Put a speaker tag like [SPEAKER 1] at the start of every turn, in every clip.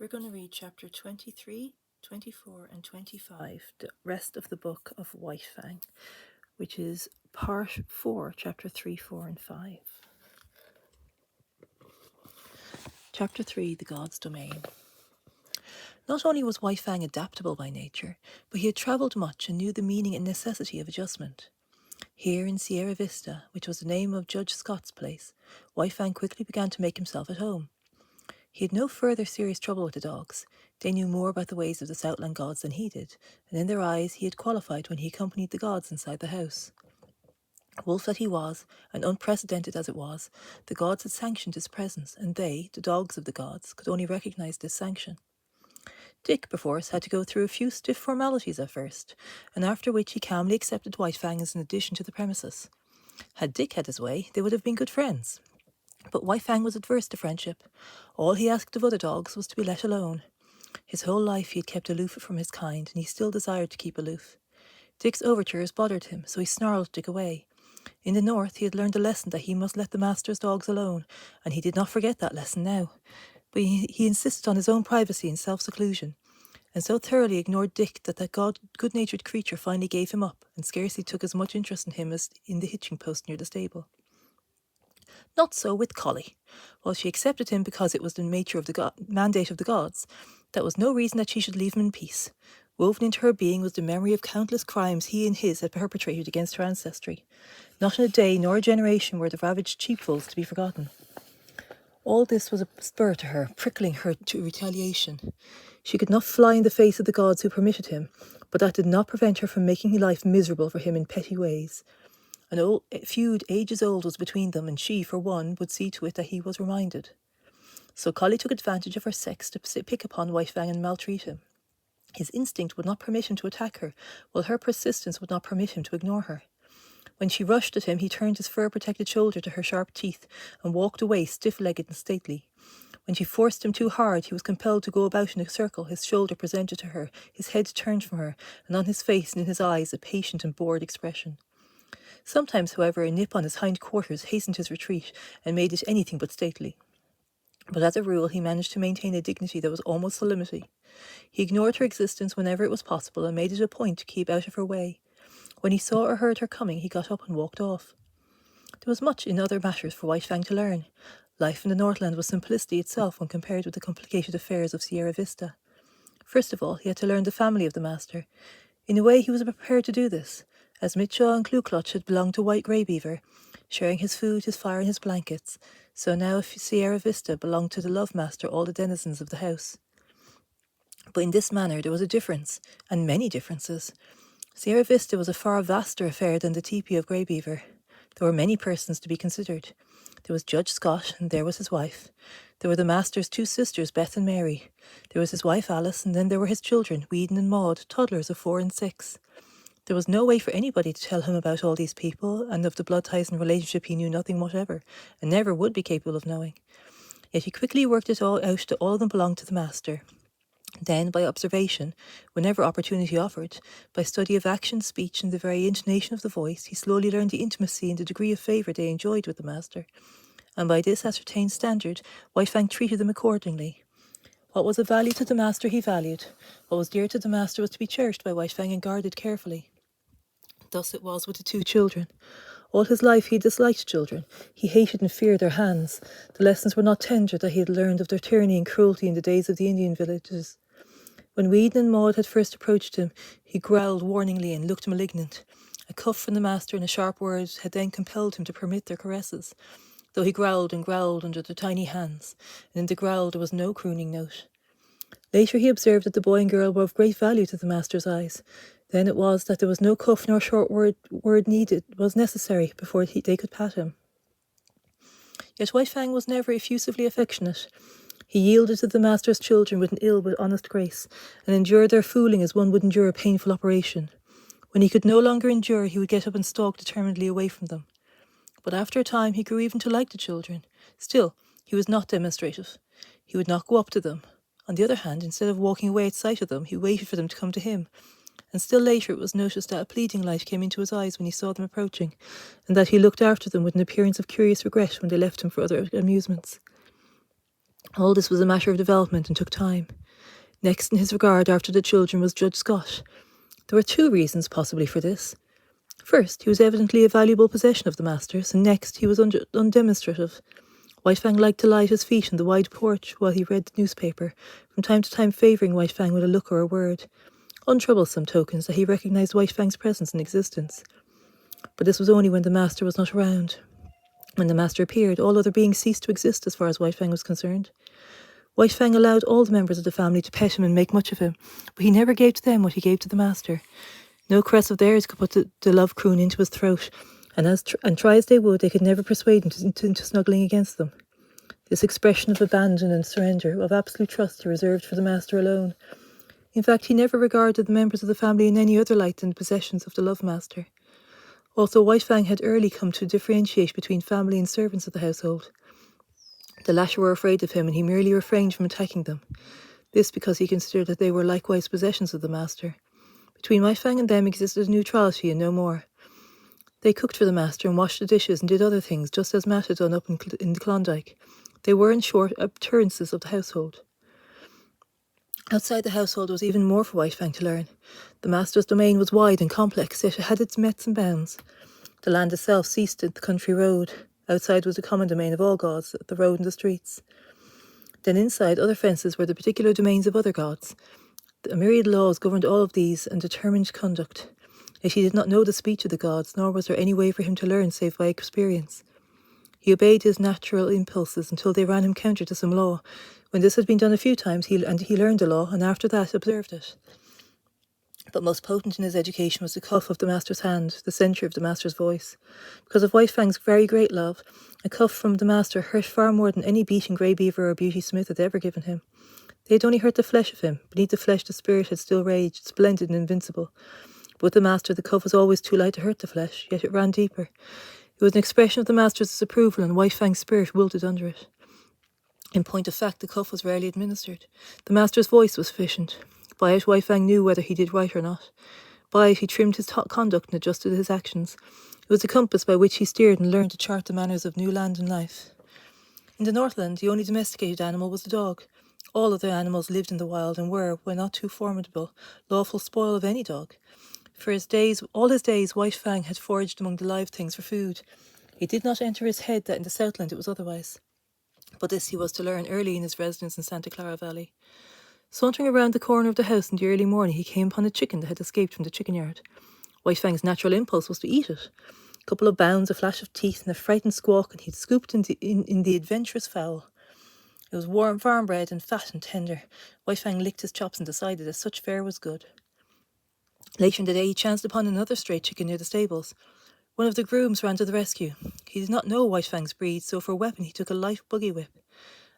[SPEAKER 1] We're going to read chapter 23, 24, and 25, the rest of the book of White Fang, which is part 4, chapter 3, 4, and 5. Chapter 3, the God's Domain. Not only was White Fang adaptable by nature, but he had travelled much and knew the meaning and necessity of adjustment. Here in Sierra Vista, which was the name of Judge Scott's place, White Fang quickly began to make himself at home. He had no further serious trouble with the dogs. They knew more about the ways of the Southland gods than he did, and in their eyes he had qualified when he accompanied the gods inside the house. Wolf that he was, and unprecedented as it was, the gods had sanctioned his presence, and they, the dogs of the gods, could only recognize this sanction. Dick, perforce, had to go through a few stiff formalities at first, and after which he calmly accepted White Fang as an addition to the premises. Had Dick had his way, they would have been good friends. But White Fang was adverse to friendship. All he asked of other dogs was to be let alone. His whole life he had kept aloof from his kind, and he still desired to keep aloof. Dick's overtures bothered him, so he snarled Dick away. In the north he had learned the lesson that he must let the master's dogs alone, and he did not forget that lesson now. But he insisted on his own privacy and self-seclusion, and so thoroughly ignored Dick that good-natured creature finally gave him up, and scarcely took as much interest in him as in the hitching post near the stable. Not so with Collie. While she accepted him because it was the mandate of the gods, that was no reason that she should leave him in peace. Woven into her being was the memory of countless crimes he and his had perpetrated against her ancestry. Not in a day nor a generation were the ravaged sheepfolds to be forgotten. All this was a spur to her, prickling her to retaliation. She could not fly in the face of the gods who permitted him, but that did not prevent her from making life miserable for him in petty ways. An old feud ages old was between them, and she, for one, would see to it that he was reminded. So Collie took advantage of her sex to pick upon White Fang and maltreat him. His instinct would not permit him to attack her, while her persistence would not permit him to ignore her. When she rushed at him, he turned his fur-protected shoulder to her sharp teeth and walked away stiff-legged and stately. When she forced him too hard, he was compelled to go about in a circle, his shoulder presented to her, his head turned from her, and on his face and in his eyes a patient and bored expression. Sometimes, however, a nip on his hind quarters hastened his retreat and made it anything but stately. But as a rule, he managed to maintain a dignity that was almost solemnity. He ignored her existence whenever it was possible and made it a point to keep out of her way. When he saw or heard her coming, he got up and walked off. There was much in other matters for White Fang to learn. Life in the Northland was simplicity itself when compared with the complicated affairs of Sierra Vista. First of all, he had to learn the family of the master. In a way, he was prepared to do this, as Mitchell and Clutch had belonged to White Grey Beaver, sharing his food, his fire, and his blankets, so now if Sierra Vista belonged to the Love Master, all the denizens of the house. But in this manner there was a difference, and many differences. Sierra Vista was a far vaster affair than the teepee of Grey Beaver. There were many persons to be considered. There was Judge Scott, and there was his wife. There were the master's two sisters, Beth and Mary. There was his wife Alice, and then there were his children, Whedon and Maud, toddlers of 4 and 6. There was no way for anybody to tell him about all these people, and of the blood ties and relationship he knew nothing whatever, and never would be capable of knowing. Yet he quickly worked it all out that all of them belonged to the master. Then, by observation, whenever opportunity offered, by study of action, speech, and the very intonation of the voice, he slowly learned the intimacy and the degree of favour they enjoyed with the master. And by this ascertained standard, White Fang treated them accordingly. What was of value to the master he valued. What was dear to the master was to be cherished by White Fang and guarded carefully. Thus it was with the 2 children. All his life he disliked children. He hated and feared their hands. The lessons were not tender that he had learned of their tyranny and cruelty in the days of the Indian villages. When Whedon and Maud had first approached him, he growled warningly and looked malignant. A cuff from the master and a sharp word had then compelled him to permit their caresses, though he growled and growled under their tiny hands, and in the growl there was no crooning note. Later he observed that the boy and girl were of great value to the master's eyes. Then it was that there was no cuff nor short word was necessary before they could pat him. Yet White Fang was never effusively affectionate. He yielded to the master's children with an ill but honest grace, and endured their fooling as one would endure a painful operation. When he could no longer endure, he would get up and stalk determinedly away from them. But after a time he grew even to like the children. Still, he was not demonstrative. He would not go up to them. On the other hand, instead of walking away at sight of them, he waited for them to come to him. And still later it was noticed that a pleading light came into his eyes when he saw them approaching, and that he looked after them with an appearance of curious regret when they left him for other amusements. All this was a matter of development and took time. Next in his regard after the children was Judge Scott. There were 2 reasons possibly for this. First, he was evidently a valuable possession of the master's, and next, he was undemonstrative. White Fang liked to lie at his feet in the wide porch while he read the newspaper, from time to time favouring White Fang with a look or a word. Untroublesome tokens that he recognised White Fang's presence and existence. But this was only when the master was not around. When the master appeared, all other beings ceased to exist as far as White Fang was concerned. White Fang allowed all the members of the family to pet him and make much of him, but he never gave to them what he gave to the master. No caress of theirs could put the love croon into his throat, and try as they would, they could never persuade him into snuggling against them. This expression of abandon and surrender, of absolute trust, he reserved for the master alone. In fact, he never regarded the members of the family in any other light than the possessions of the love master. Also, White Fang had early come to differentiate between family and servants of the household. The latter were afraid of him, and he merely refrained from attacking them. This because he considered that they were likewise possessions of the master. Between White Fang and them existed a neutrality and no more. They cooked for the master and washed the dishes and did other things, just as Matt had done up in the Klondike. They were, in short, appearances of the household. Outside the household was even more for White Fang to learn. The master's domain was wide and complex, yet it had its metes and bounds. The land itself ceased at the country road. Outside was the common domain of all gods, the road and the streets. Then inside, other fences were the particular domains of other gods. A myriad laws governed all of these and determined conduct. Yet he did not know the speech of the gods, nor was there any way for him to learn save by experience. He obeyed his natural impulses until they ran him counter to some law. When this had been done a few times, he learned the law, and after that observed it. But most potent in his education was the cuff of the master's hand, the centre of the master's voice. Because of White Fang's very great love, a cuff from the master hurt far more than any beating Grey Beaver or Beauty Smith had ever given him. They had only hurt the flesh of him. Beneath the flesh the spirit had still raged, splendid and invincible. But with the master the cuff was always too light to hurt the flesh, yet it ran deeper. It was an expression of the master's disapproval, and White Fang's spirit wilted under it. In point of fact, the cuff was rarely administered. The master's voice was sufficient. By it, White Fang knew whether he did right or not. By it, he trimmed his conduct and adjusted his actions. It was the compass by which he steered and learned to chart the manners of new land and life. In the Northland, the only domesticated animal was the dog. All other animals lived in the wild and were, when not too formidable, lawful spoil of any dog. For all his days, White Fang had foraged among the live things for food. It did not enter his head that in the Southland it was otherwise. But this he was to learn early in his residence in Santa Clara Valley. Sauntering around the corner of the house in the early morning, he came upon a chicken that had escaped from the chicken yard. White Fang's natural impulse was to eat it. A couple of bounds, a flash of teeth, and a frightened squawk, and he'd scooped in the adventurous fowl. It was warm farm bred and fat and tender. White Fang licked his chops and decided that such fare was good. Later in the day, he chanced upon another stray chicken near the stables. One of the grooms ran to the rescue. He did not know White Fang's breed, so for a weapon he took a light buggy whip.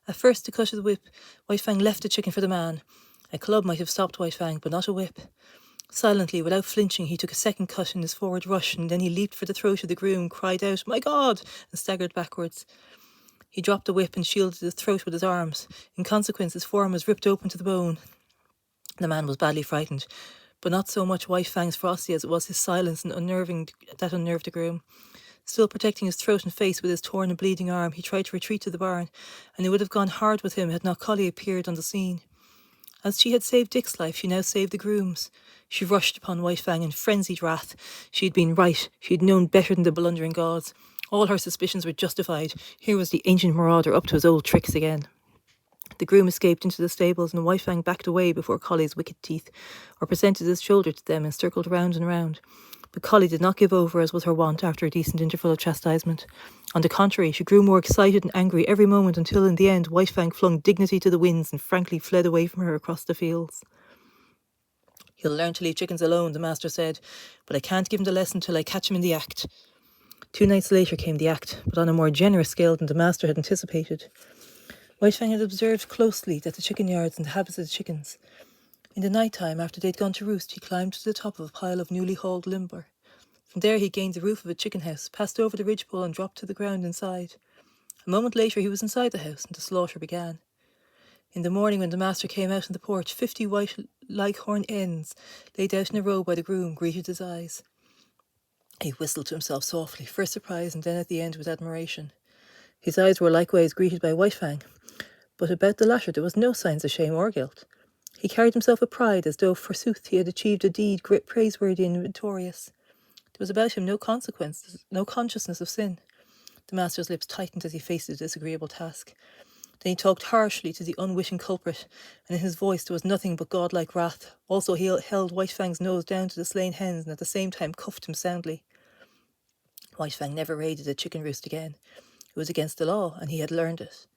[SPEAKER 1] At first, to cut the whip, White Fang left the chicken for the man. A club might have stopped White Fang, but not a whip. Silently, without flinching, he took a second cut in his forward rush, and then he leaped for the throat of the groom, cried out, "My God!" and staggered backwards. He dropped the whip and shielded his throat with his arms. In consequence, his form was ripped open to the bone. The man was badly frightened, but not so much White Fang's ferocity as it was his silence that unnerved the groom. Still protecting his throat and face with his torn and bleeding arm, he tried to retreat to the barn, and it would have gone hard with him had not Collie appeared on the scene. As she had saved Dick's life, she now saved the groom's. She rushed upon White Fang in frenzied wrath. She had been right. She had known better than the blundering gods. All her suspicions were justified. Here was the ancient marauder up to his old tricks again. The groom escaped into the stables, and White Fang backed away before Collie's wicked teeth, or presented his shoulder to them and circled round and round. But Collie did not give over, as was her wont after a decent interval of chastisement. On the contrary, she grew more excited and angry every moment until, in the end, White Fang flung dignity to the winds and frankly fled away from her across the fields. "He'll learn to leave chickens alone," the master said, "but I can't give him the lesson till I catch him in the act." 2 nights later came the act, but on a more generous scale than the master had anticipated. White Fang had observed closely that the chicken yards and the habits of the chickens. In the night time, after they'd gone to roost, he climbed to the top of a pile of newly hauled timber. From there he gained the roof of a chicken house, passed over the ridgepole and dropped to the ground inside. A moment later he was inside the house, and the slaughter began. In the morning, when the master came out on the porch, 50 white leghorn hens, laid out in a row by the groom, greeted his eyes. He whistled to himself softly, first surprise and then at the end with admiration. His eyes were likewise greeted by White Fang, But about the latter there was no signs of shame or guilt. He carried himself with pride, as though, forsooth, he had achieved a deed praiseworthy and victorious. There was about him no consequences, no consciousness of sin. The master's lips tightened as he faced the disagreeable task. Then he talked harshly to the unwitting culprit, and in his voice there was nothing but godlike wrath. Also he held White Fang's nose down to the slain hens, and at the same time cuffed him soundly. White Fang never raided a chicken roost again. It was against the law, and he had learned it.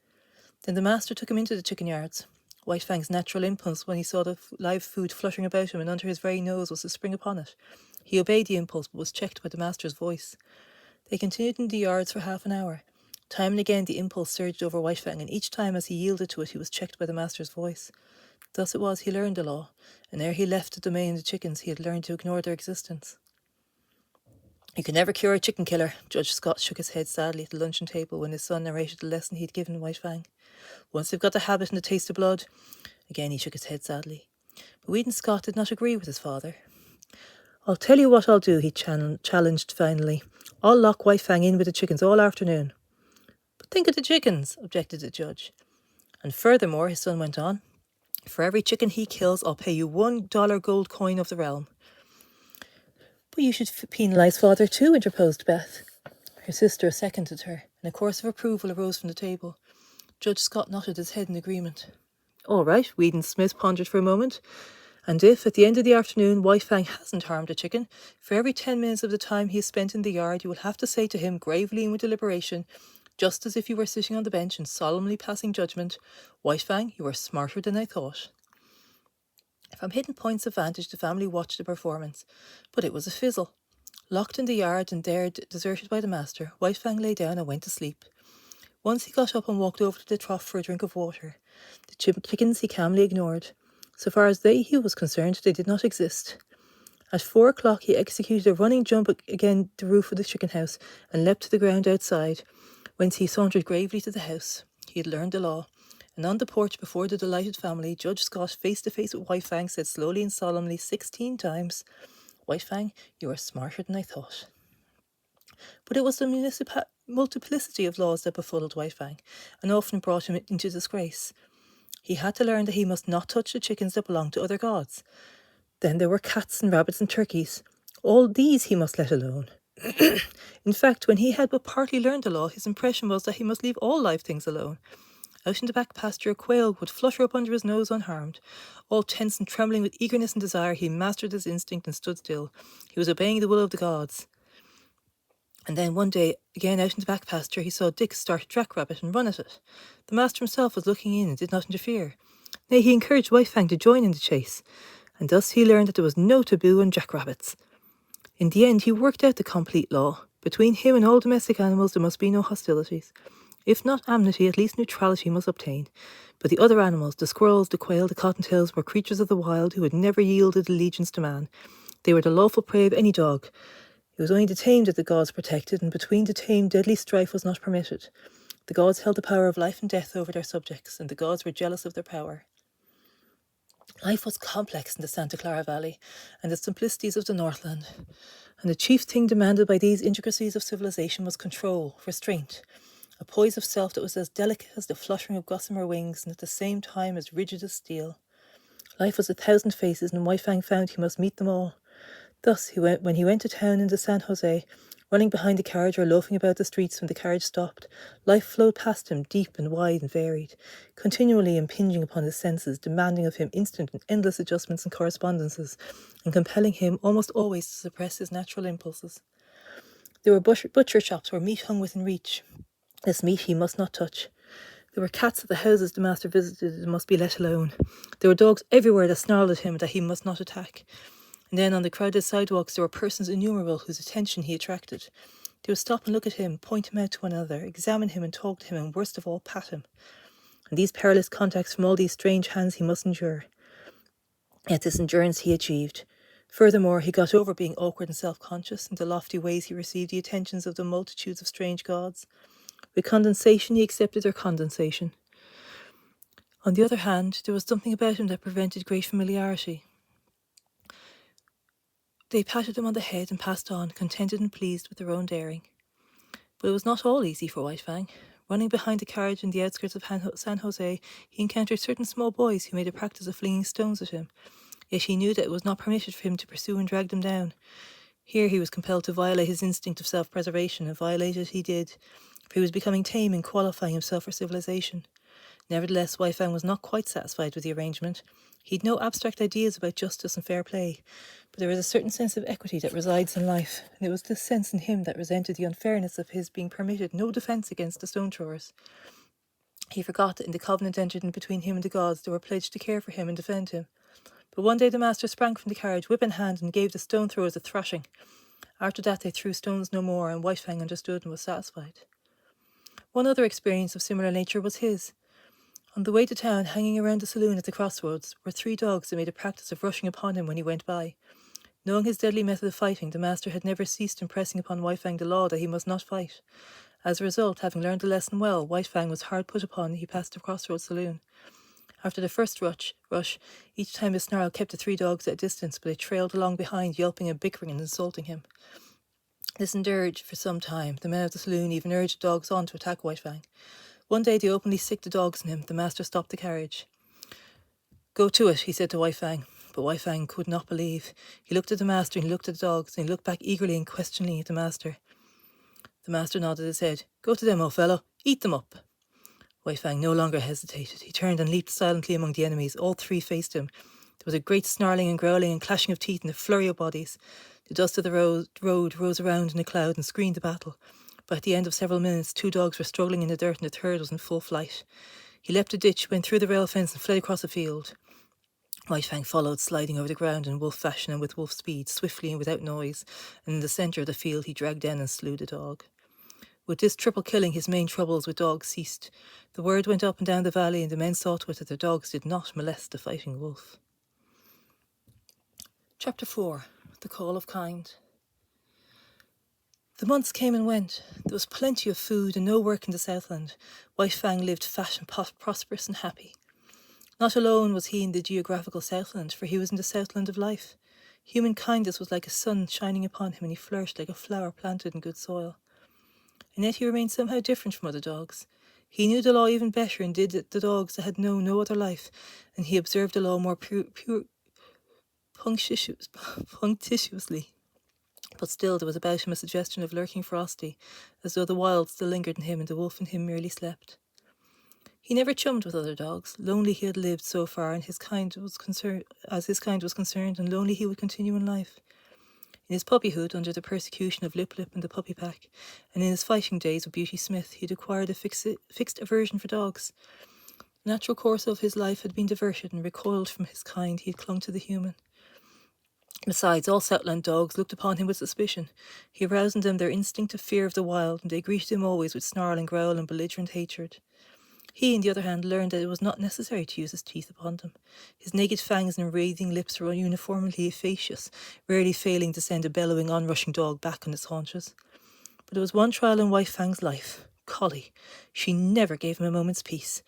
[SPEAKER 1] Then the master took him into the chicken yards. White Fang's natural impulse, when he saw the live food fluttering about him and under his very nose, was to spring upon it. He obeyed the impulse, but was checked by the master's voice. They continued in the yards for half an hour. Time and again the impulse surged over White Fang, and each time as he yielded to it he was checked by the master's voice. Thus it was he learned the law, and ere he left the domain of the chickens he had learned to ignore their existence. You can never cure a chicken killer. Judge Scott shook his head sadly at the luncheon table when his son narrated the lesson he had given White Fang. Once they've got the habit and the taste of blood. Again he shook his head sadly. But Weedon Scott did not agree with his father. I'll tell you what I'll do, he challenged finally. I'll lock White Fang in with the chickens all afternoon. But think of the chickens, objected the judge. And furthermore, his son went on, for every chicken he kills, I'll pay you $1 gold coin of the realm. But you should penalise father too, interposed Beth. Her sister seconded her, and a chorus of approval arose from the table. Judge Scott nodded his head in agreement. All right, Weedon Smith pondered for a moment. And if, at the end of the afternoon, White Fang hasn't harmed a chicken, for every 10 minutes of the time he has spent in the yard, you will have to say to him, gravely and with deliberation, just as if you were sitting on the bench and solemnly passing judgment, White Fang, you are smarter than I thought. From hidden points of vantage, the family watched the performance, but it was a fizzle. Locked in the yard and there, deserted by the master, White Fang lay down and went to sleep. Once he got up and walked over to the trough for a drink of water. The chickens he calmly ignored. So far as he was concerned, they did not exist. At 4 o'clock he executed a running jump against the roof of the chicken house and leapt to the ground outside, whence he sauntered gravely to the house. He had learned the law, and on the porch before the delighted family, Judge Scott, face to face with White Fang, said slowly and solemnly 16 times, White Fang, you are smarter than I thought. But it was the multiplicity of laws that befuddled White Fang, and often brought him into disgrace. He had to learn that he must not touch the chickens that belonged to other gods. Then there were cats and rabbits and turkeys. All these he must let alone. In fact, when he had but partly learned the law, his impression was that he must leave all live things alone. Out in the back pasture, a quail would flutter up under his nose unharmed. All tense and trembling with eagerness and desire, he mastered his instinct and stood still. He was obeying the will of the gods. And then one day, again out in the back pasture, he saw Dick start a jackrabbit and run at it. The master himself was looking in and did not interfere. Nay, he encouraged White Fang to join in the chase, and thus he learned that there was no taboo on jackrabbits. In the end, he worked out the complete law. Between him and all domestic animals there must be no hostilities. If not amity, at least neutrality must obtain. But the other animals, the squirrels, the quail, the cottontails, were creatures of the wild who had never yielded allegiance to man. They were the lawful prey of any dog. It was only the tamed that the gods protected, and between the tamed deadly strife was not permitted. The gods held the power of life and death over their subjects, and the gods were jealous of their power. Life was complex in the Santa Clara Valley and the simplicities of the Northland, and the chief thing demanded by these intricacies of civilization was control, restraint, a poise of self that was as delicate as the fluttering of gossamer wings and at the same time as rigid as steel. Life was 1,000 faces, and White Fang found he must meet them all. Thus, when he went to town into San Jose, running behind the carriage or loafing about the streets when the carriage stopped, life flowed past him, deep and wide and varied, continually impinging upon his senses, demanding of him instant and endless adjustments and correspondences, and compelling him almost always to suppress his natural impulses. There were butcher shops where meat hung within reach. This meat he must not touch. There were cats at the houses the master visited and must be let alone. There were dogs everywhere that snarled at him that he must not attack. And then on the crowded sidewalks there were persons innumerable whose attention he attracted. They would stop and look at him, point him out to one another, examine him and talk to him, and worst of all, pat him. And these perilous contacts from all these strange hands he must endure. Yet this endurance he achieved. Furthermore, he got over being awkward and self-conscious, and the lofty ways he received the attentions of the multitudes of strange gods. With condensation he accepted their condensation. On the other hand, there was something about him that prevented great familiarity. They patted him on the head and passed on, contented and pleased with their own daring. But it was not all easy for White Fang. Running behind the carriage in the outskirts of San Jose, he encountered certain small boys who made a practice of flinging stones at him. Yet he knew that it was not permitted for him to pursue and drag them down. Here he was compelled to violate his instinct of self-preservation, and violate it he did, for he was becoming tame and qualifying himself for civilization. Nevertheless, Fang was not quite satisfied with the arrangement. He had no abstract ideas about justice and fair play, but there is a certain sense of equity that resides in life, and it was this sense in him that resented the unfairness of his being permitted no defence against the stone throwers. He forgot that in the covenant entered in between him and the gods, they were pledged to care for him and defend him. But one day the master sprang from the carriage, whip in hand, and gave the stone throwers a thrashing. After that they threw stones no more, and Fang understood and was satisfied. One other experience of similar nature was his. On the way to town, hanging around the saloon at the crossroads, were 3 dogs that made a practice of rushing upon him when he went by. Knowing his deadly method of fighting, the master had never ceased impressing upon Fang the law that he must not fight. As a result, having learned the lesson well, Fang was hard put upon he passed the crossroads saloon. After the first rush, each time his snarl kept the 3 dogs at a distance, but they trailed along behind, yelping and bickering and insulting him. This endured for some time. The men of the saloon even urged the dogs on to attack Fang. One day they openly sicked the dogs on him. The master stopped the carriage. "Go to it," he said to Fang. But Fang could not believe. He looked at the master and he looked at the dogs, and he looked back eagerly and questioningly at the master. The master nodded his head. "Go to them, old fellow. Eat them up." Fang no longer hesitated. He turned and leaped silently among the enemies. All 3 faced him. There was a great snarling and growling and clashing of teeth and a flurry of bodies. The dust of the road rose around in a cloud and screened the battle. But at the end of several minutes, 2 dogs were struggling in the dirt and the third was in full flight. He leapt a ditch, went through the rail fence and fled across a field. Fang followed, sliding over the ground in wolf fashion and with wolf speed, swiftly and without noise, and in the centre of the field he dragged down and slew the dog. With this triple killing, his main troubles with dogs ceased. The word went up and down the valley, and the men saw to it that their dogs did not molest the fighting wolf. Chapter 4. The Call of Kind. The months came and went. There was plenty of food and no work in the Southland. Fang lived fat and prosperous and happy. Not alone was he in the geographical Southland, for he was in the Southland of life. Human kindness was like a sun shining upon him, and he flourished like a flower planted in good soil. And yet he remained somehow different from other dogs. He knew the law even better and did it the dogs that had known no other life, and he observed the law more punctitiously. But still there was about him a suggestion of lurking ferocity, as though the wild still lingered in him and the wolf in him merely slept. He never chummed with other dogs. Lonely he had lived so far, and his kind was concerned, and lonely he would continue in life. In his puppyhood, under the persecution of Lip Lip and the puppy pack, and in his fighting days with Beauty Smith, he had acquired a fixed aversion for dogs. The natural course of his life had been diverted, and recoiled from his kind, he had clung to the human. Besides, all Southland dogs looked upon him with suspicion. He aroused in them their instinctive fear of the wild, and they greeted him always with snarl and growl and belligerent hatred. He, on the other hand, learned that it was not necessary to use his teeth upon them. His naked fangs and writhing lips were uniformly efficacious, rarely failing to send a bellowing, onrushing dog back on its haunches. But there was one trial in Fang's life: Collie. She never gave him a moment's peace.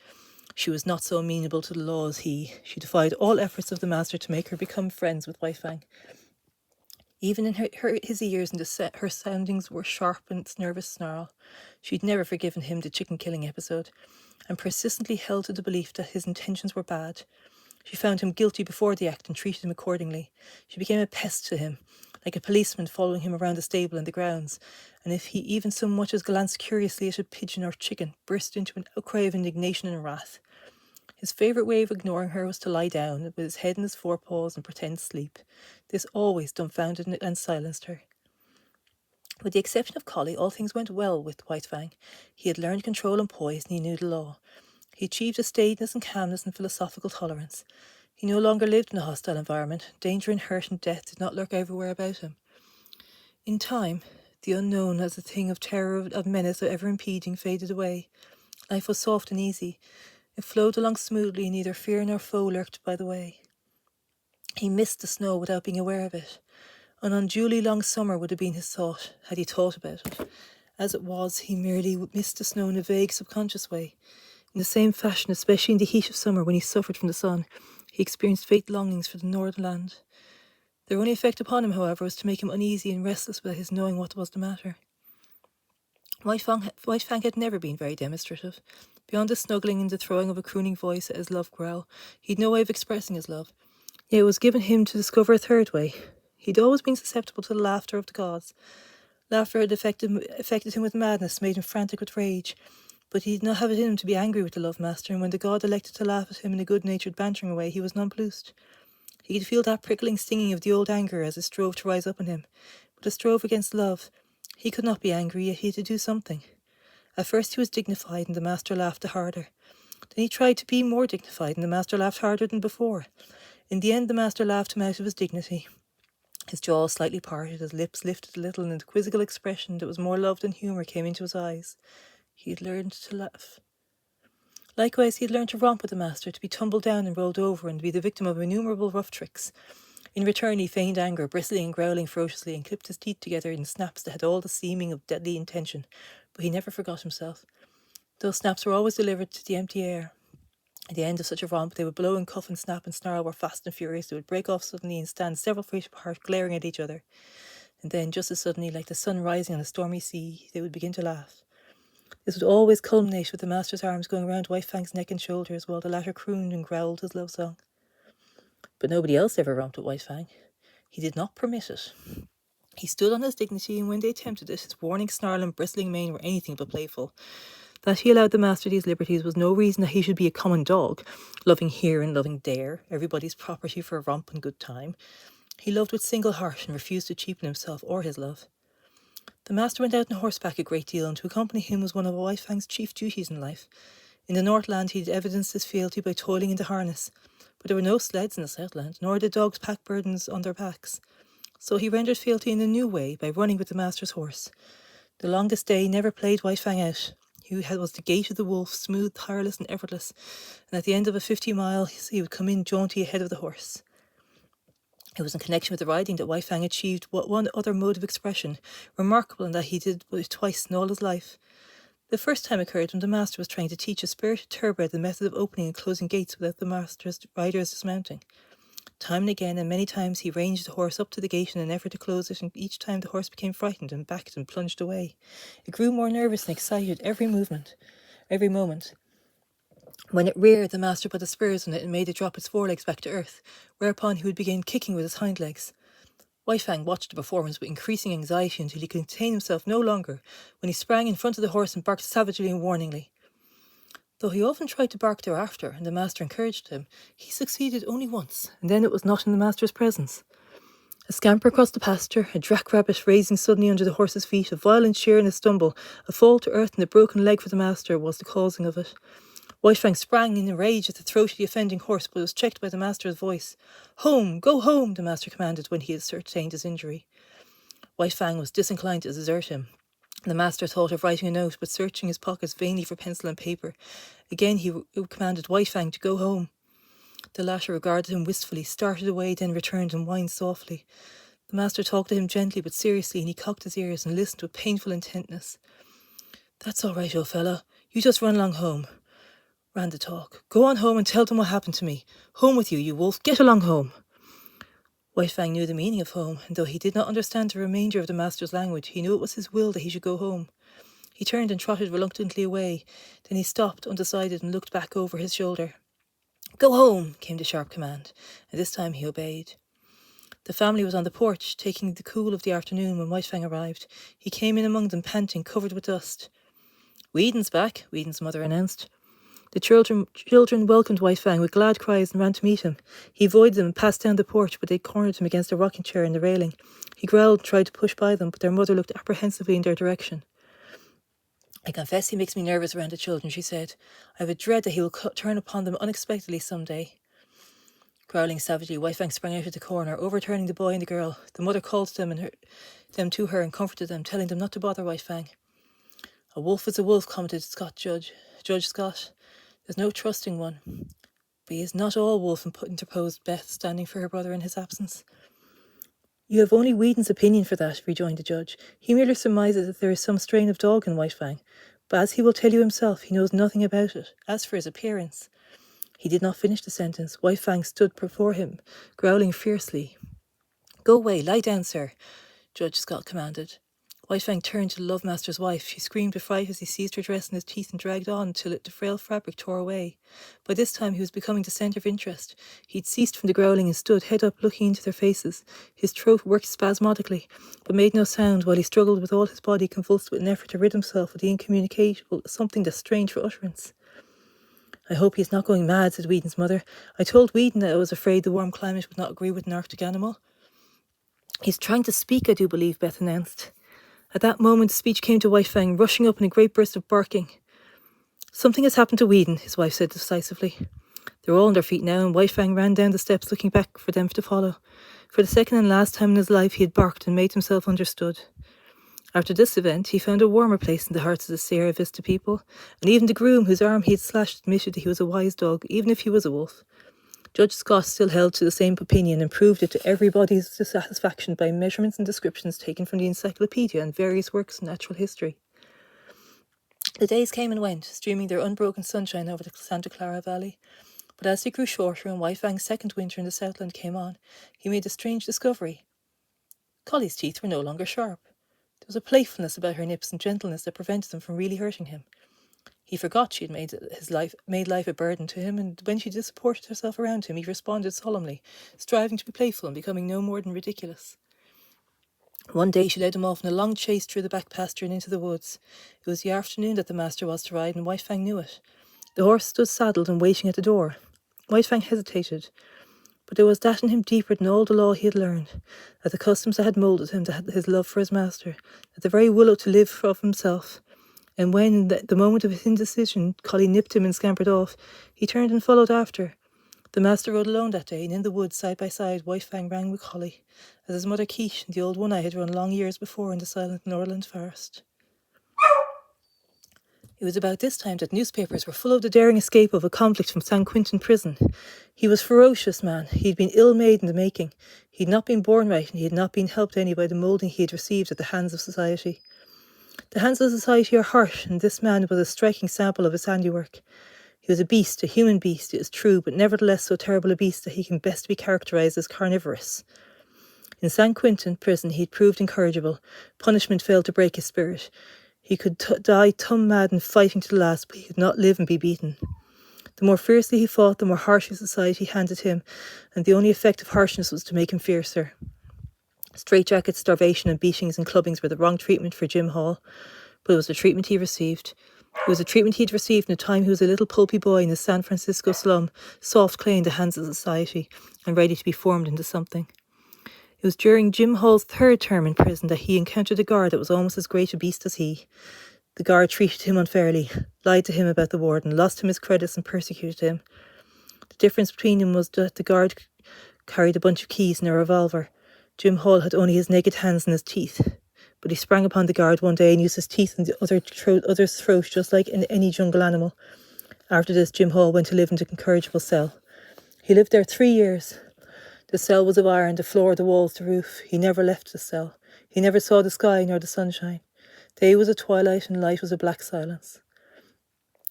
[SPEAKER 1] She was not so amenable to the law as he. She defied all efforts of the master to make her become friends with Fang. Even in his ears and her soundings were sharp and nervous snarl. She'd never forgiven him the chicken-killing episode, and persistently held to the belief that his intentions were bad. She found him guilty before the act and treated him accordingly. She became a pest to him, like a policeman following him around the stable and the grounds, and if he even so much as glanced curiously at a pigeon or chicken, burst into an outcry of indignation and wrath. His favourite way of ignoring her was to lie down, with his head in his forepaws, and pretend sleep. This always dumbfounded and silenced her. With the exception of Collie, all things went well with Fang. He had learned control and poise, and he knew the law. He achieved a staidness and calmness and philosophical tolerance. He no longer lived in a hostile environment. Danger and hurt and death did not lurk everywhere about him. In time, the unknown as a thing of terror, of menace, of ever-impeding, faded away. Life was soft and easy. It flowed along smoothly, and neither fear nor foe lurked by the way. He missed the snow without being aware of it. An unduly long summer would have been his thought, had he thought about it. As it was, he merely missed the snow in a vague, subconscious way. In the same fashion, especially in the heat of summer when he suffered from the sun, he experienced faint longings for the northern land. Their only effect upon him, however, was to make him uneasy and restless without his knowing what was the matter. White Fang had never been very demonstrative. Beyond the snuggling and the throwing of a crooning voice at his love growl, he'd no way of expressing his love. Yet it was given him to discover a third way. He'd always been susceptible to the laughter of the gods. Laughter had affected him with madness, made him frantic with rage. But he did not have it in him to be angry with the love master, and when the god elected to laugh at him in a good-natured bantering way, he was nonplussed. He could feel that prickling stinging of the old anger as it strove to rise up in him. But it strove against love. He could not be angry, yet he had to do something. At first he was dignified, and the master laughed the harder. Then he tried to be more dignified, and the master laughed harder than before. In the end, the master laughed him out of his dignity. His jaw slightly parted, his lips lifted a little, and a quizzical expression that was more love than humour came into his eyes. He had learned to laugh. Likewise, he had learned to romp with the master, to be tumbled down and rolled over, and to be the victim of innumerable rough tricks. In return, he feigned anger, bristling and growling ferociously, and clipped his teeth together in snaps that had all the seeming of deadly intention. But he never forgot himself. Those snaps were always delivered to the empty air. At the end of such a romp, they would blow and cuff and snap and snarl were fast and furious. They would break off suddenly and stand several feet apart, glaring at each other. And then, just as suddenly, like the sun rising on a stormy sea, they would begin to laugh. This would always culminate with the master's arms going round White Fang's neck and shoulders, while the latter crooned and growled his love song. But nobody else ever romped with White Fang. He did not permit it. He stood on his dignity, and when they attempted it, his warning snarl and bristling mane were anything but playful. That he allowed the master these liberties was no reason that he should be a common dog, loving here and loving there, everybody's property for a romp and good time. He loved with single heart and refused to cheapen himself or his love. The master went out on horseback a great deal, and to accompany him was one of White Fang's chief duties in life. In the Northland he had evidenced his fealty by toiling in the harness, but there were no sleds in the Southland, nor did dogs pack burdens on their backs. So he rendered fealty in a new way, by running with the master's horse. The longest day never played White Fang out. He was the gait of the wolf, smooth, tireless, and effortless, and at the end of a 50 miles he would come in jaunty ahead of the horse. It was in connection with the riding that White Fang achieved one other mode of expression, remarkable in that he did it twice in all his life. The first time occurred when the master was trying to teach a spirited thoroughbred the method of opening and closing gates without the master's rider's dismounting. Time and again, and many times, he ranged the horse up to the gate in an effort to close it, and each time the horse became frightened and backed and plunged away. It grew more nervous and excited every moment. When it reared, the master put the spurs on it and made it drop its forelegs back to earth, whereupon he would begin kicking with his hind legs. White Fang watched the performance with increasing anxiety until he could contain himself no longer, when he sprang in front of the horse and barked savagely and warningly. Though he often tried to bark thereafter, and the master encouraged him, he succeeded only once, and then it was not in the master's presence. A scamper across the pasture, a jackrabbit raising suddenly under the horse's feet, a violent sheer and a stumble, a fall to earth and a broken leg for the master was the causing of it. White Fang sprang in a rage at the throat of the offending horse, but was checked by the master's voice. "Home! Go home!" the master commanded when he had ascertained his injury. White Fang was disinclined to desert him. The master thought of writing a note, but searching his pockets vainly for pencil and paper. Again he commanded White Fang to go home. The latter regarded him wistfully, started away, then returned and whined softly. The master talked to him gently but seriously, and he cocked his ears and listened with painful intentness. "That's all right, old fellow. You just run along home," ran the talk. "Go on home and tell them what happened to me. Home with you, you wolf. Get along home." White Fang knew the meaning of home, and though he did not understand the remainder of the master's language, he knew it was his will that he should go home. He turned and trotted reluctantly away. Then he stopped, undecided, and looked back over his shoulder. "Go home," came the sharp command, and this time he obeyed. The family was on the porch, taking the cool of the afternoon when White Fang arrived. He came in among them, panting, covered with dust. "Whedon's back," Whedon's mother announced. The children welcomed White Fang with glad cries and ran to meet him. He avoided them and passed down the porch, but they cornered him against a rocking chair in the railing. He growled and tried to push by them, but their mother looked apprehensively in their direction. "I confess he makes me nervous around the children," she said. "I have a dread that he will turn upon them unexpectedly some day." Growling savagely, White Fang sprang out of the corner, overturning the boy and the girl. The mother called them to her and comforted them, telling them not to bother White Fang. "A wolf is a wolf," commented Judge Scott. "There's no trusting one." "But he is not all wolf," interposed Beth, standing for her brother in his absence. "You have only Whedon's opinion for that," rejoined the judge. "He merely surmises that there is some strain of dog in White Fang, but as he will tell you himself, he knows nothing about it. As for his appearance—" He did not finish the sentence. White Fang stood before him, growling fiercely. "Go away, lie down, sir," Judge Scott commanded. White Fang turned to the love master's wife. She screamed with fright as he seized her dress in his teeth and dragged on till the frail fabric tore away. By this time he was becoming the centre of interest. He'd ceased from the growling and stood head up looking into their faces. His throat worked spasmodically, but made no sound, while he struggled with all his body convulsed with an effort to rid himself of the incommunicable, something that strained for utterance. "I hope he's not going mad," said Whedon's mother. "I told Whedon that I was afraid the warm climate would not agree with an Arctic animal." "He's trying to speak, I do believe," Beth announced. At that moment, speech came to White Fang, rushing up in a great burst of barking. "Something has happened to Whedon," his wife said decisively. They were all on their feet now, and White Fang ran down the steps, looking back for them to follow. For the second and last time in his life, he had barked and made himself understood. After this event, he found a warmer place in the hearts of the Sierra Vista people, and even the groom whose arm he had slashed admitted that he was a wise dog, even if he was a wolf. Judge Scott still held to the same opinion and proved it to everybody's dissatisfaction by measurements and descriptions taken from the encyclopedia and various works of natural history. The days came and went, streaming their unbroken sunshine over the Santa Clara Valley. But as they grew shorter and White Fang's second winter in the Southland came on, he made a strange discovery. Collie's teeth were no longer sharp. There was a playfulness about her nips and gentleness that prevented them from really hurting him. He forgot she had made life a burden to him, and when she disported herself around him, he responded solemnly, striving to be playful and becoming no more than ridiculous. One day she led him off in a long chase through the back pasture and into the woods. It was the afternoon that the master was to ride, and White Fang knew it. The horse stood saddled and waiting at the door. White Fang hesitated, but there was that in him deeper than all the law he had learned, that the customs that had moulded him, that his love for his master, that the very willow to live of himself. And when, in the moment of his indecision, Collie nipped him and scampered off, he turned and followed after. The master rode alone that day, and in the woods, side by side, White Fang rang with Collie, as his mother Quiche and the old one-eye had run long years before in the silent Norland forest. It was about this time that newspapers were full of the daring escape of a convict from San Quentin prison. He was a ferocious man. He had been ill-made in the making. He had not been born right, and he had not been helped any by the moulding he had received at the hands of society. The hands of society are harsh, and this man was a striking sample of its handiwork. He was a beast, a human beast, it is true, but nevertheless so terrible a beast that he can best be characterised as carnivorous. In San Quentin prison he had proved incorrigible. Punishment failed to break his spirit. He could die tum-mad and fighting to the last, but he could not live and be beaten. The more fiercely he fought, the more harshly society handed him, and the only effect of harshness was to make him fiercer. Straitjackets, starvation and beatings and clubbings were the wrong treatment for Jim Hall, but it was the treatment he received. It was a treatment he had received in the time he was a little pulpy boy in the San Francisco slum, soft clay in the hands of society, and ready to be formed into something. It was during Jim Hall's third term in prison that he encountered a guard that was almost as great a beast as he. The guard treated him unfairly, lied to him about the warden, lost him his credits and persecuted him. The difference between them was that the guard carried a bunch of keys and a revolver. Jim Hall had only his naked hands and his teeth. But he sprang upon the guard one day and used his teeth in the other's throat just like in any jungle animal. After this, Jim Hall went to live in the incorrigible cell. He lived there 3 years. The cell was of iron, the floor, the walls, the roof. He never left the cell. He never saw the sky nor the sunshine. Day was a twilight and light was a black silence.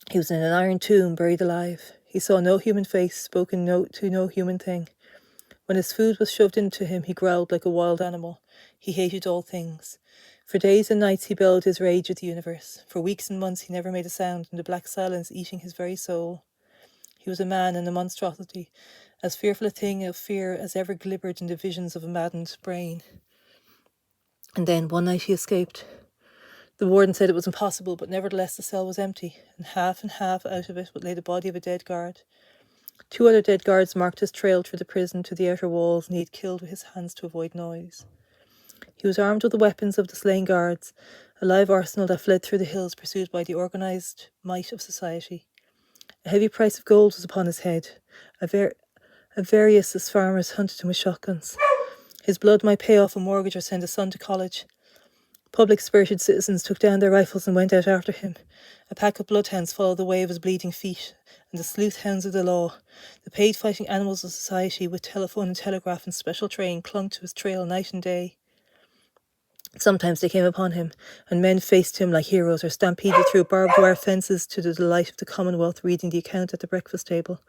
[SPEAKER 1] He was in an iron tomb, buried alive. He saw no human face, spoken to no human thing. When his food was shoved into him, he growled like a wild animal. He hated all things. For days and nights he bellowed his rage at the universe. For weeks and months he never made a sound, in the black silence eating his very soul. He was a man and a monstrosity, as fearful a thing of fear as ever glimmered in the visions of a maddened brain. And then one night he escaped. The warden said it was impossible, but nevertheless the cell was empty, and half out of it lay the body of a dead guard. 2 other dead guards marked his trail through the prison to the outer walls, and he had killed with his hands to avoid noise. He was armed with the weapons of the slain guards, a live arsenal that fled through the hills pursued by the organised might of society. A heavy price of gold was upon his head. Various farmers hunted him with shotguns. His blood might pay off a mortgage or send a son to college. Public-spirited citizens took down their rifles and went out after him. A pack of bloodhounds followed the way of his bleeding feet, and the sleuth hounds of the law, the paid fighting animals of society with telephone and telegraph and special train, clung to his trail night and day. Sometimes they came upon him, and men faced him like heroes or stampeded through barbed wire fences to the delight of the Commonwealth reading the account at the breakfast table.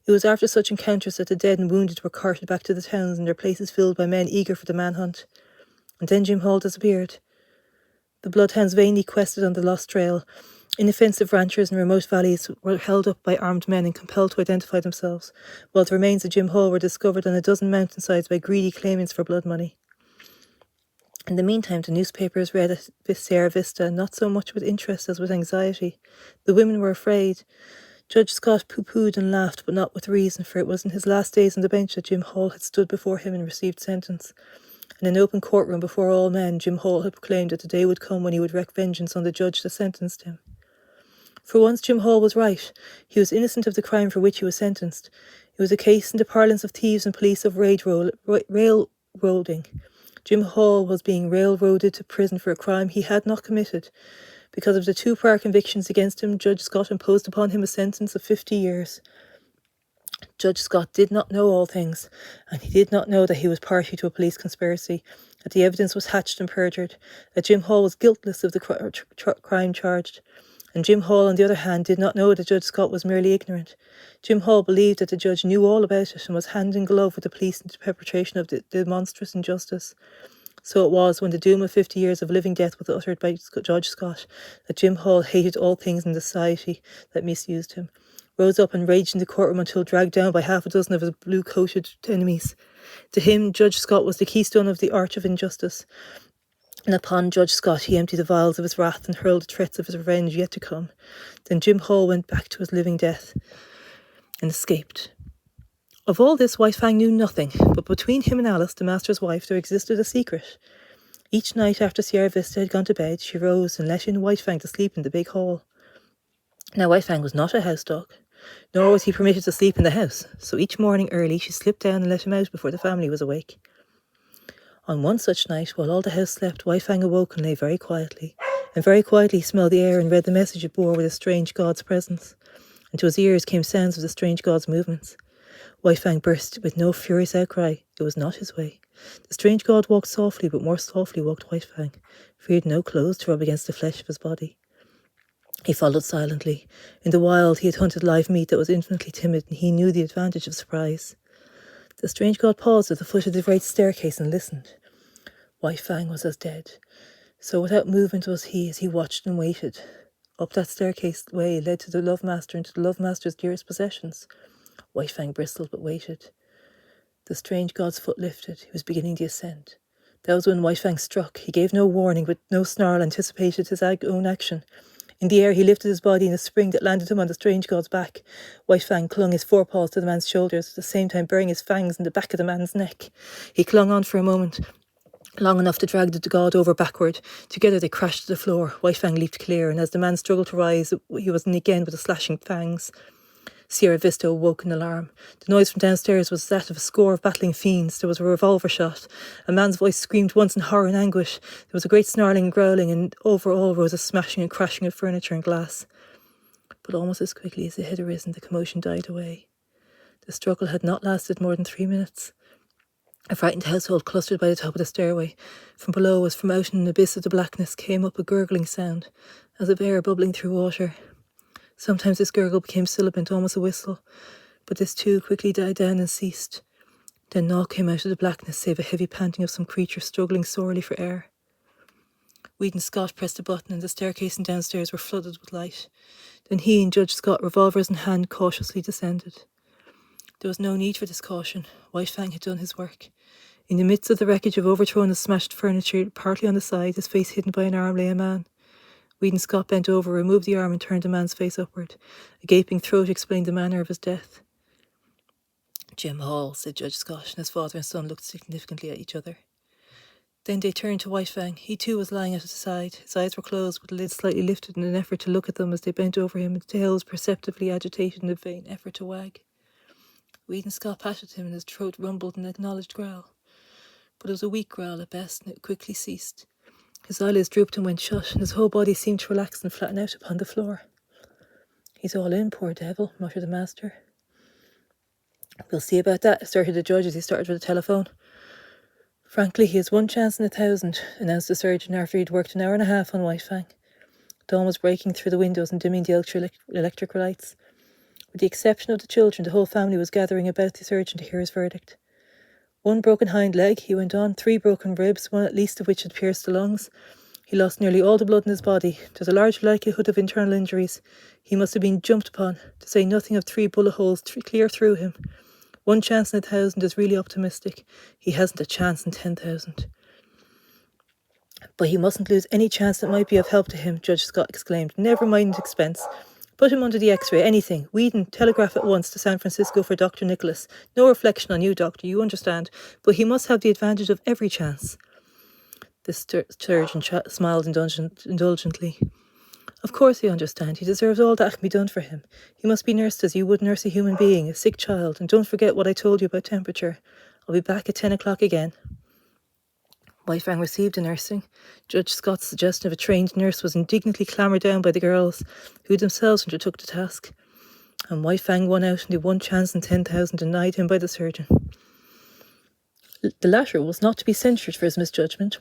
[SPEAKER 1] It was after such encounters that the dead and wounded were carted back to the towns and their places filled by men eager for the manhunt. And then Jim Hall disappeared. The bloodhounds vainly quested on the lost trail. Inoffensive ranchers in remote valleys were held up by armed men and compelled to identify themselves, while the remains of Jim Hall were discovered on a dozen mountainsides by greedy claimants for blood money. In the meantime, the newspapers read at Sierra Vista not so much with interest as with anxiety. The women were afraid. Judge Scott pooh-poohed and laughed, but not with reason, for it was in his last days on the bench that Jim Hall had stood before him and received sentence. In an open courtroom before all men, Jim Hall had proclaimed that the day would come when he would wreak vengeance on the judge that sentenced him. For once Jim Hall was right. He was innocent of the crime for which he was sentenced. It was a case in the parlance of thieves and police of railroading. Jim Hall was being railroaded to prison for a crime he had not committed. Because of the 2 prior convictions against him, Judge Scott imposed upon him a sentence of 50 years. Judge Scott did not know all things, and he did not know that he was party to a police conspiracy, that the evidence was hatched and perjured, that Jim Hall was guiltless of the crime charged. And Jim Hall, on the other hand, did not know that Judge Scott was merely ignorant. Jim Hall believed that the judge knew all about it and was hand in glove with the police in the perpetration of the monstrous injustice. So it was, when the doom of 50 years of living death was uttered by Judge Scott, that Jim Hall hated all things in the society that misused him, rose up and raged in the courtroom until dragged down by half a dozen of his blue-coated enemies. To him, Judge Scott was the keystone of the arch of injustice, and upon Judge Scott he emptied the vials of his wrath and hurled the threats of his revenge yet to come. Then Jim Hall went back to his living death and escaped. Of all this, White Fang knew nothing, but between him and Alice, the master's wife, there existed a secret. Each night after Sierra Vista had gone to bed, she rose and let in White Fang to sleep in the big hall. Now, White Fang was not a house dog, nor was he permitted to sleep in the house, so each morning early she slipped down and let him out before the family was awake. On one such night, while all the house slept, White Fang awoke and lay very quietly smelled the air and read the message it bore with a strange god's presence, and to his ears came sounds of the strange god's movements. White Fang burst with no furious outcry. It was not his way. The strange god walked softly, but more softly walked White Fang, for he had no clothes to rub against the flesh of his body. He followed silently. In the wild he had hunted live meat that was infinitely timid, and he knew the advantage of surprise. The strange god paused at the foot of the great staircase and listened. White Fang was as dead. So without movement was he as he watched and waited. Up that staircase way led to the Love Master and to the Love Master's dearest possessions. White Fang bristled but waited. The strange god's foot lifted. He was beginning the ascent. That was when White Fang struck. He gave no warning, but no snarl anticipated his own action. In the air he lifted his body in a spring that landed him on the strange god's back. White Fang clung his forepaws to the man's shoulders, at the same time burying his fangs in the back of the man's neck. He clung on for a moment, long enough to drag the god over backward. Together they crashed to the floor. White Fang leaped clear, and as the man struggled to rise, he was in again with the slashing fangs. Sierra Vista awoke in alarm. The noise from downstairs was that of a score of battling fiends. There was a revolver shot. A man's voice screamed once in horror and anguish. There was a great snarling and growling, and over all rose a smashing and crashing of furniture and glass. But almost as quickly as it had arisen, the commotion died away. The struggle had not lasted more than 3 minutes. A frightened household clustered by the top of the stairway. From below, as from out in an abyss of the blackness, came up a gurgling sound, as of air bubbling through water. Sometimes this gurgle became sibilant, almost a whistle, but this too quickly died down and ceased. Then naught came out of the blackness save a heavy panting of some creature struggling sorely for air. Weed and Scott pressed a button, and the staircase and downstairs were flooded with light. Then he and Judge Scott, revolvers in hand, cautiously descended. There was no need for this caution. White Fang had done his work. In the midst of the wreckage of overthrown and smashed furniture, partly on the side, his face hidden by an arm, lay a man. Weed and Scott bent over, removed the arm, and turned the man's face upward. A gaping throat explained the manner of his death. "Jim Hall," said Judge Scott, and his father and son looked significantly at each other. Then they turned to White Fang. He too was lying at his side. His eyes were closed, with the lids slightly lifted in an effort to look at them as they bent over him, and his tail was perceptibly agitated in a vain effort to wag. Weed and Scott patted him, and his throat rumbled an acknowledged growl. But it was a weak growl at best, and it quickly ceased. His eyelids drooped and went shut, and his whole body seemed to relax and flatten out upon the floor. "He's all in, poor devil," muttered the master. "We'll see about that," asserted the judge as he started for the telephone. "Frankly, he has one chance in 1,000, announced the surgeon after he'd worked an hour and a half on White Fang. Dawn was breaking through the windows and dimming the electric lights. With the exception of the children, the whole family was gathering about the surgeon to hear his verdict. "One broken hind leg," he went on, 3 broken ribs, one at least of which had pierced the lungs. He lost nearly all the blood in his body. There's a large likelihood of internal injuries. He must have been jumped upon, to say nothing of 3 bullet holes clear through him. 1 chance in 1,000 is really optimistic. He hasn't a chance in 10,000. But he mustn't lose any chance that might be of help to him, Judge Scott exclaimed. Never mind expense. Put him under the x-ray, anything. Whedon, telegraph at once to San Francisco for Dr. Nicholas. No reflection on you, Doctor, you understand. But he must have the advantage of every chance. The surgeon smiled indulgently. Of course I understand. He deserves all that can be done for him. He must be nursed as you would nurse a human being, a sick child. And don't forget what I told you about temperature. I'll be back at 10 o'clock again. Fang received the nursing. Judge Scott's suggestion of a trained nurse was indignantly clamoured down by the girls, who themselves undertook the task. And Fang won out in the 1 chance in 10,000 denied him by the surgeon. The latter was not to be censured for his misjudgment.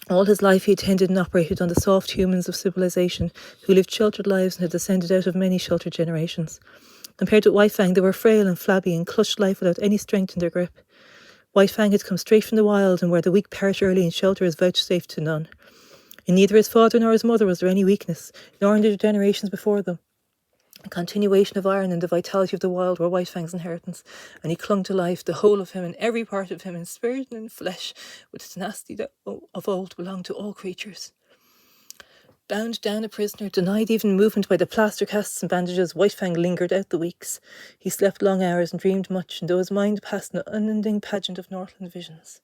[SPEAKER 1] All his life he attended and operated on the soft humans of civilization, who lived sheltered lives and had descended out of many sheltered generations. Compared with Fang, they were frail and flabby and clutched life without any strength in their grip. Fang had come straight from the wild, and where the weak perish early in shelter is vouchsafed to none. In neither his father nor his mother was there any weakness, nor in the generations before them. A continuation of iron and the vitality of the wild were Fang's inheritance, and he clung to life, the whole of him and every part of him, in spirit and in flesh, with the tenacity that of old belonged to all creatures. Bound down a prisoner, denied even movement by the plaster casts and bandages, Fang lingered out the weeks. He slept long hours and dreamed much, and though his mind passed an unending pageant of Northland visions,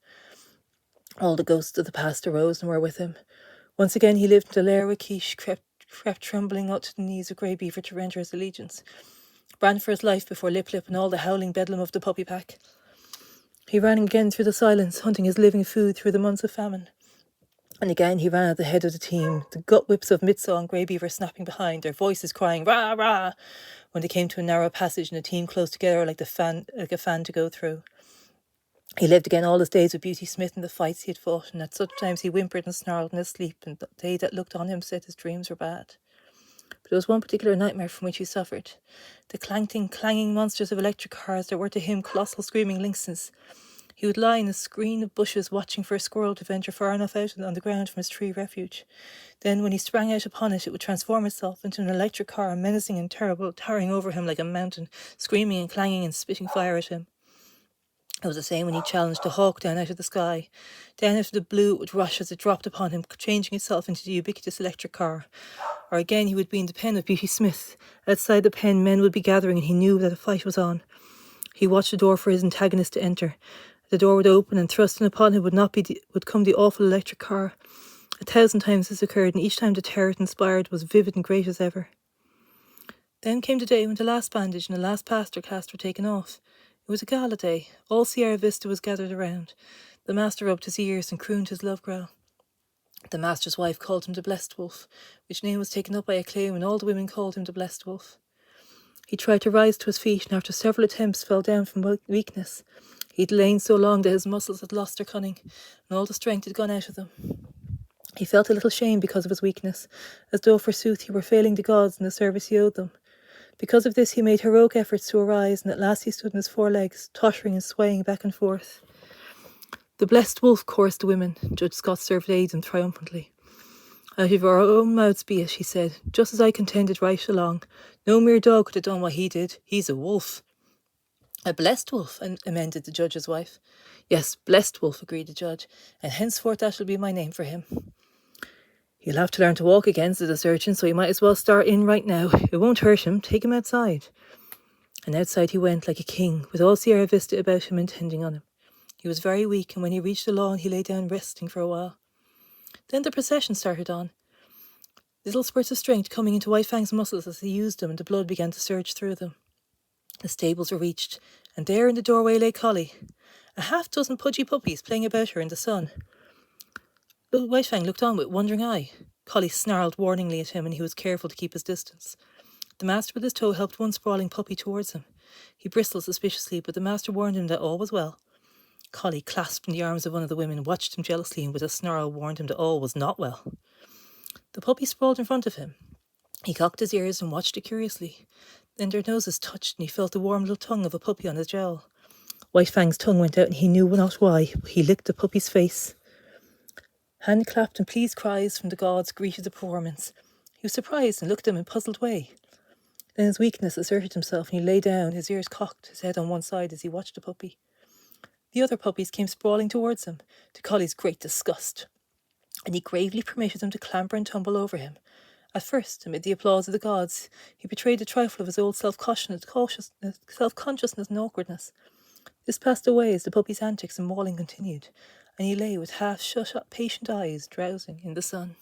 [SPEAKER 1] all the ghosts of the past arose and were with him. Once again he lived in the lair where Quiche crept trembling out to the knees of Grey Beaver to render his allegiance. Ran for his life before Lip Lip and all the howling bedlam of the puppy pack. He ran again through the silence, hunting his living food through the months of famine. And again he ran at the head of the team, the gut whips of Mitsaw and Grey Beaver snapping behind, their voices crying "Rah, rah!" when they came to a narrow passage and the team close together like a fan to go through. He lived again all his days with Beauty Smith in the fights he had fought, and at such times he whimpered and snarled in his sleep, and they that looked on him said his dreams were bad. But there was one particular nightmare from which he suffered. The clanging monsters of electric cars that were to him colossal screaming lynxes. He would lie in a screen of bushes watching for a squirrel to venture far enough out on the ground from his tree refuge. Then, when he sprang out upon it, it would transform itself into an electric car, menacing and terrible, towering over him like a mountain, screaming and clanging and spitting fire at him. It was the same when he challenged a hawk down out of the sky. Down out of the blue it would rush as it dropped upon him, changing itself into the ubiquitous electric car. Or again he would be in the pen of Beauty Smith. Outside the pen men would be gathering, and he knew that a fight was on. He watched the door for his antagonist to enter. The door would open, and thrusting upon him would come the awful electric car. 1,000 times this occurred, and each time the terror it inspired was vivid and great as ever. Then came the day when the last bandage and the last plaster cast were taken off. It was a gala day. All Sierra Vista was gathered around. The master rubbed his ears and crooned his love growl. The master's wife called him the Blessed Wolf, which name was taken up by acclaim, and all the women called him the Blessed Wolf. He tried to rise to his feet, and after several attempts fell down from weakness. He had lain so long that his muscles had lost their cunning, and all the strength had gone out of them. He felt a little shame because of his weakness, as though forsooth he were failing the gods in the service he owed them. Because of this he made heroic efforts to arise, and at last he stood on his 4 legs, tottering and swaying back and forth. The Blessed Wolf, chorused the women. Judge Scott surveyed them triumphantly. Out of our own mouths be it, he said, just as I contended right along. No mere dog could have done what he did. He's a wolf. A blessed wolf, amended the judge's wife. Yes, Blessed Wolf, agreed the judge, and henceforth that shall be my name for him. He'll have to learn to walk again, said the surgeon, so he might as well start in right now. It won't hurt him. Take him outside. And outside he went like a king, with all Sierra Vista about him and tending on him. He was very weak, and when he reached the lawn he lay down resting for a while. Then the procession started on, little spurts of strength coming into Fang's muscles as he used them, and the blood began to surge through them. The stables were reached, and there in the doorway lay Collie, a half-dozen pudgy puppies playing about her in the sun. Little Fang looked on with wondering eye. Collie snarled warningly at him, and he was careful to keep his distance. The master with his toe helped one sprawling puppy towards him. He bristled suspiciously, but the master warned him that all was well. Collie, clasped in the arms of one of the women, watched him jealously, and with a snarl warned him that all was not well. The puppy sprawled in front of him. He cocked his ears and watched it curiously. Then their noses touched, and he felt the warm little tongue of a puppy on his jowl. Fang's tongue went out, and he knew not why, but he licked the puppy's face. Hand clapped and pleased cries from the gods greeted the performance. He was surprised and looked at them in a puzzled way. Then his weakness asserted himself, and he lay down, his ears cocked, his head on one side as he watched the puppy. The other puppies came sprawling towards him, to Collie's great disgust, and he gravely permitted them to clamber and tumble over him. At first, amid the applause of the gods, he betrayed a trifle of his old self-consciousness and awkwardness. This passed away as the puppy's antics and mauling continued, and he lay with half-shut patient eyes, drowsing in the sun.